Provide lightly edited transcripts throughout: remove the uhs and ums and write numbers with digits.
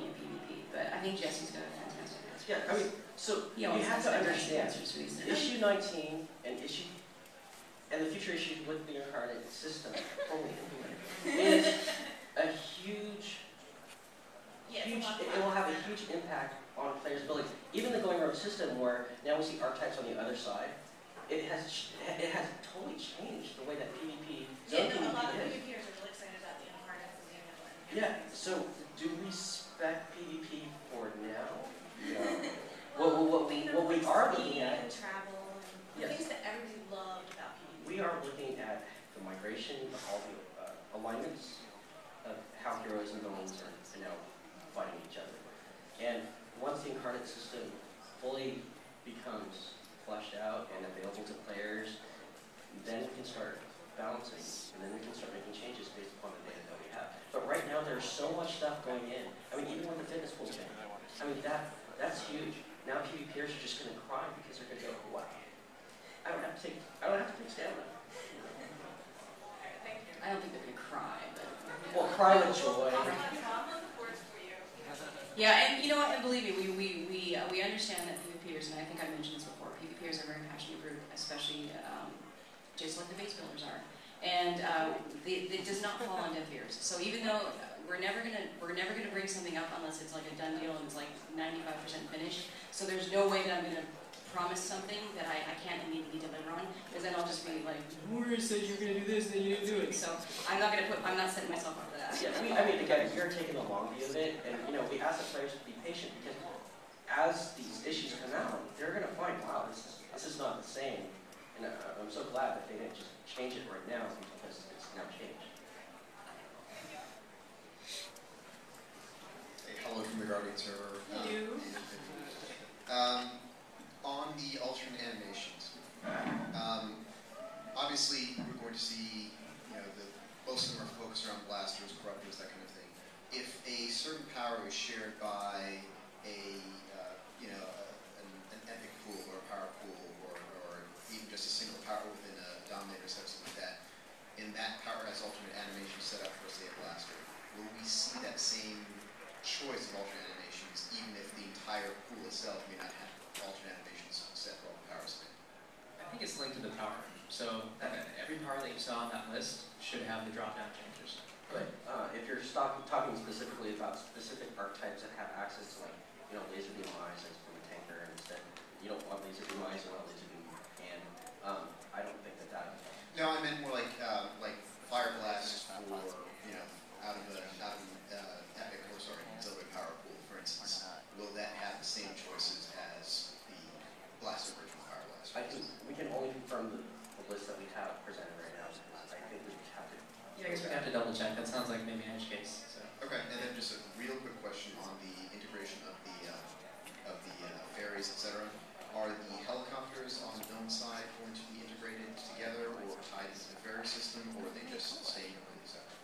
looking at PvP, but I think Jesse's got a fantastic answer. Yeah, I mean, so you have to understand, issue 19 and the future issues with the incarnate system fully implemented is a huge, it will have a huge impact on players' abilities. Even the going rogue system, where now we see archetypes on the other side, it has totally changed the way that PvP. Yeah, no, a lot of PvPers are really excited about the incarnate system. Yeah. So, do we spec PvP for now? No. What we are looking at and travel and things that everybody loved about PvP. We are looking at the migration of all the alignments of how heroes and villains are now fighting each other. And once the incarnate system fully becomes fleshed out and available to players, then we can start balancing, and then we can start making changes based upon the data that we have. But right now, there's so much stuff going in. I mean, even with the fitness pool thing, I mean, that's huge. Now PvPers are just going to cry because they're going to go, wow, I don't have to take stamina. I don't think they're going to cry, but... Well, cry with joy. Yeah, and you know what, and believe me, we understand that PvPers, and I think I mentioned this before, PvPers are a very passionate group, especially just like the base builders are. And it does not fall on deaf ears. So even though we're never gonna bring something up unless it's like a done deal and it's like 95% finished. So there's no way that I'm gonna promise something that I can't immediately deliver on, because then I'll just be like, Warrior said you're gonna do this, and then you didn't do it. So I'm not setting myself up for that. Yeah, I mean, again, we're taking the long view of it, and we ask the players to be patient, because as these issues come out, they're gonna find, wow, this is not the same. And I'm so glad that they didn't just change it right now, because it's now changed. Hey, hello from the Guardian server. Hello. On the alternate animations, obviously we're going to see, most of them are focused around blasters, corruptors, that kind of thing. If a certain power is shared by an epic pool or a power pool, or even just a single power within a dominator, something like that, and that power has alternate animations set up for, say, a blaster, will we see that same choice of alternate animations, even if the entire pool itself may not have alternate animations set for all the powers? I think it's linked to the power. So every power that you saw on that list should have the drop-down changes. But if you're talking specifically about specific archetypes that have access to, laser beam eyes as from a tanker, and instead you don't want laser beam eyes, you want laser beam hand, I don't think that. No, I meant more like Fire Blast for out of epic or auxiliary power pool, for instance. Will that have the same choices as the blaster version of Fire Blast? I think we can only confirm the list that we have presented right now. I think we have to. Yeah, I guess we have to double check. That sounds like maybe an edge case. So. Okay, and then just a real quick question on the integration of the ferries, etc. Are the helicopters on the villain side going to be integrated together or tied into the ferry system, or are they just staying completely separate?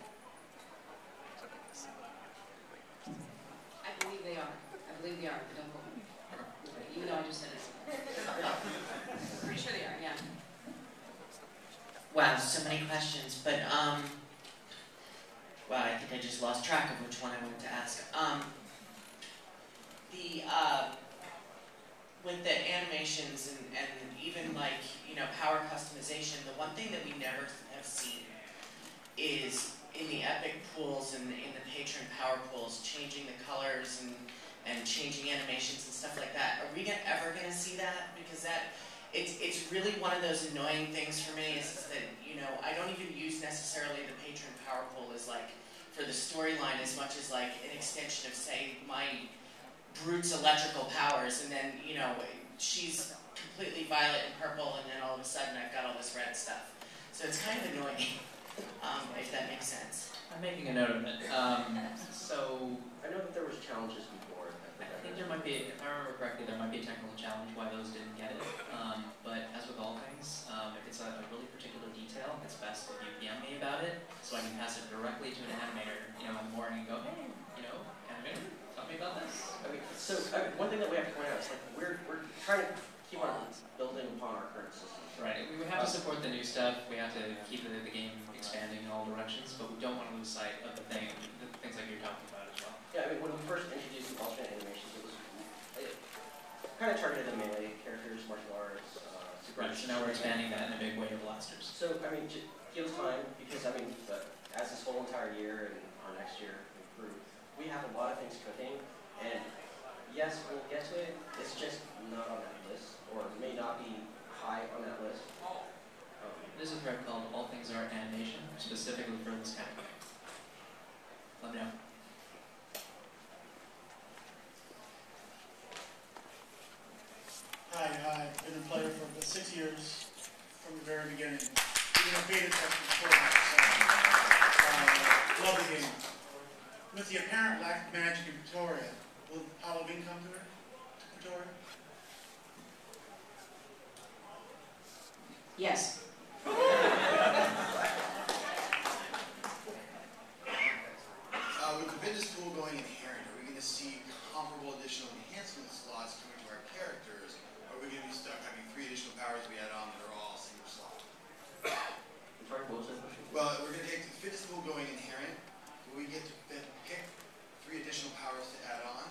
I believe they are, but don't quote me. Even though I just said it. Pretty sure they are, yeah. Wow, so many questions, but wow, I think I just lost track of which one I wanted to ask. With the animations and even power customization, the one thing that we never have seen is in the epic pools and in the patron power pools, changing the colors and changing animations and stuff like that. Are we ever going to see that? Because it's really one of those annoying things for me is that, I don't even use necessarily the patron power pool as for the storyline as much as an extension of, say, my Brute's electrical powers, and then, she's completely violet and purple, and then all of a sudden I've got all this red stuff. So it's kind of annoying, if that makes sense. I'm making a note of it. So I know that there was challenges before. I think there might be, if I remember correctly, there might be a technical challenge why those didn't get it. But as with all things, if it's a really particular detail, it's best if you PM me about it, so I can pass it directly to an animator, in the morning and go, hey, animator, tell me about this. So one thing that we have to point out is we're trying to keep on building upon our current system. Right. We have to support the new stuff. We have to keep the game expanding in all directions, but we don't want to lose sight of the things like you're talking about as well. Yeah, when we first introduced kind of targeted the melee characters, martial arts, super. Right, so now we're expanding that in a big way to blasters. So, I mean, give us time, because, I mean, as this whole entire year and our next year improve, we have a lot of things cooking, and yes, we'll get to it, it's just not on that list, or may not be high on that list. There's a thread called All Things Art Animation, specifically for this category. Let me know. Hi, I've been a player for about 6 years from the very beginning. Even a beta tester before that, so love the game. With the apparent lack of magic in Pretoria, will Halloween come to her? To Pretoria? Yes. With the fitness pool going inherent, are we going to see comparable additional enhancement slots coming to our characters? Or are we going to be stuck having 3 additional powers we add on that are all single slot? I'm sorry, what was that question? Well, we're going to take the fitness pool going inherent. Will we get to pick 3 additional powers to add on?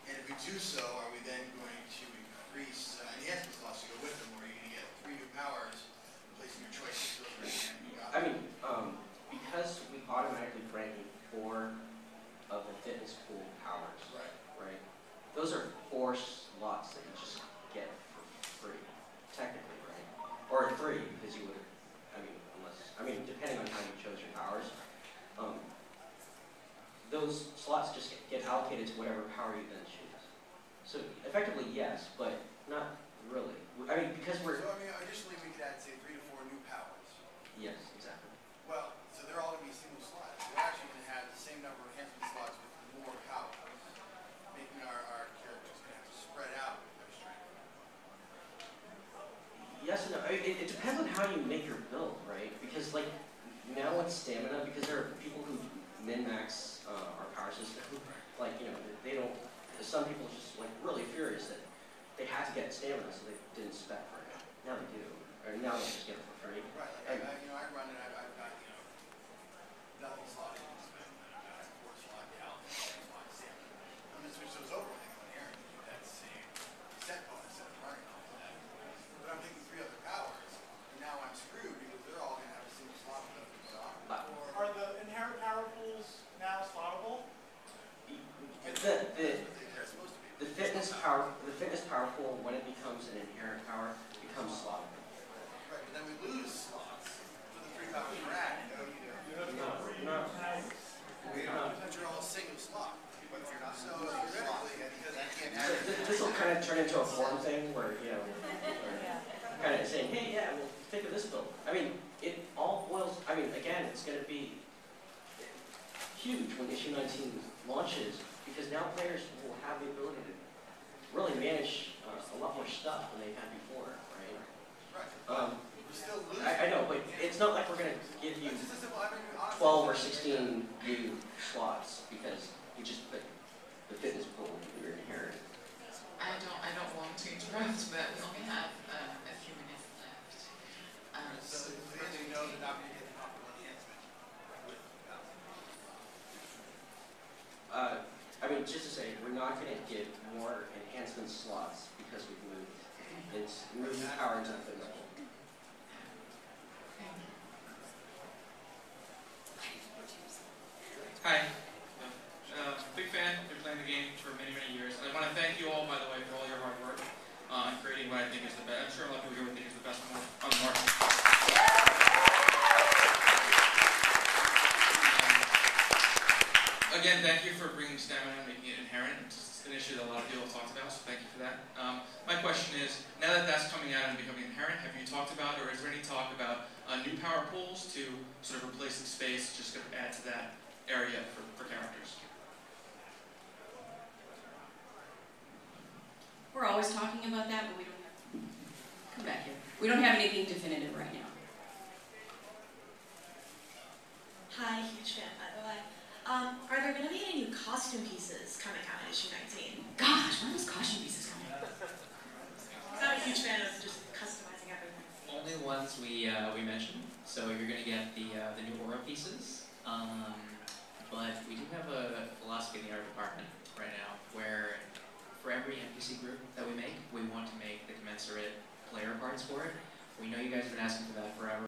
And if we do so, are we then going to increase enhancement slots to go with them? Or are you going to get 3 new powers, replacing your choices? I mean, because we automatically ranking 4 of the fitness pool powers, right? Those are 4 slots that you just get for free, technically, right? Or 3, because you would, depending on how you chose your powers, those slots just get allocated to whatever power you then choose. So effectively, yes, but not really. I mean, because we're... So, additionally, we could add, say, 3 to 4 new powers. Yes, exactly. Well, so they're all going to be single slots. We're actually going to have the same number of enhancement slots with more power, making our characters going to have to spread out their strength. Yes and no. It depends on how you make your build, right? Because, like, now with stamina, because there are people who min-max our power system, like, they don't... Some people are just, like, really furious that they had to get stamina, so they didn't spec for it. Now they do. Or now they just get it for free. Right. I run it. I've got, nothing slotted in spec. I've got 4 slot gal, 6 slot stamina. I'm going to switch those over, I think, on here and do that same set bonus that I'm running off of that. But I'm taking 3 other powers, and now I'm screwed because they're all going to have a single slot with them. So Are the inherent power pools now slottable? The fitness power pool, when it becomes an inherent power, becomes slottable. Right, but then we lose slots for the 3 powers we're adding. No. You're all single slot. So theoretically, because I can't add. This will kind of turn into a forum thing where, kind of saying, hey, yeah, well, think of this build. I mean, it all boils, again, it's going to be huge when issue 19 launches, because now players will have the ability to really manage a lot more stuff than they've had before, right? We still lose. I know, but it's not like we're going to give you 12 or 16 new slots because you just put the fitness pool in your inherent. I don't want to interrupt, but we only have a few minutes left. So you know that not going to get the optimal enhancement with just to say, we're not going to get more enhancement slots because we've moved. It's moving power into the fitness pool. Hi. Big fan. Been playing the game for many, many years. I want to thank you all, by the way, for all your hard work on creating what I think is the best. I'm sure a lot of people here would think is the best one on the market. Again, thank you for bringing stamina and making it inherent. It's an issue that a lot of people have talked about, so thank you for that. My question is, now that that's coming out and becoming inherent, have you talked about, or is there any talk about new power pools to sort of replace the space, just to add to that area for characters? We're always talking about that, but we don't have... Come back here. We don't have anything definitive right now. Hi, huge fan, by the way. Are there going to be any new costume pieces coming out in issue 19? Gosh, when are those costume pieces coming out? I'm a huge fan of just customizing everything. Only ones we mentioned. So you're going to get the new aura pieces. But we do have a philosophy in the art department right now where for every NPC group that we want to make the commensurate player cards for it. We know you guys have been asking for that forever.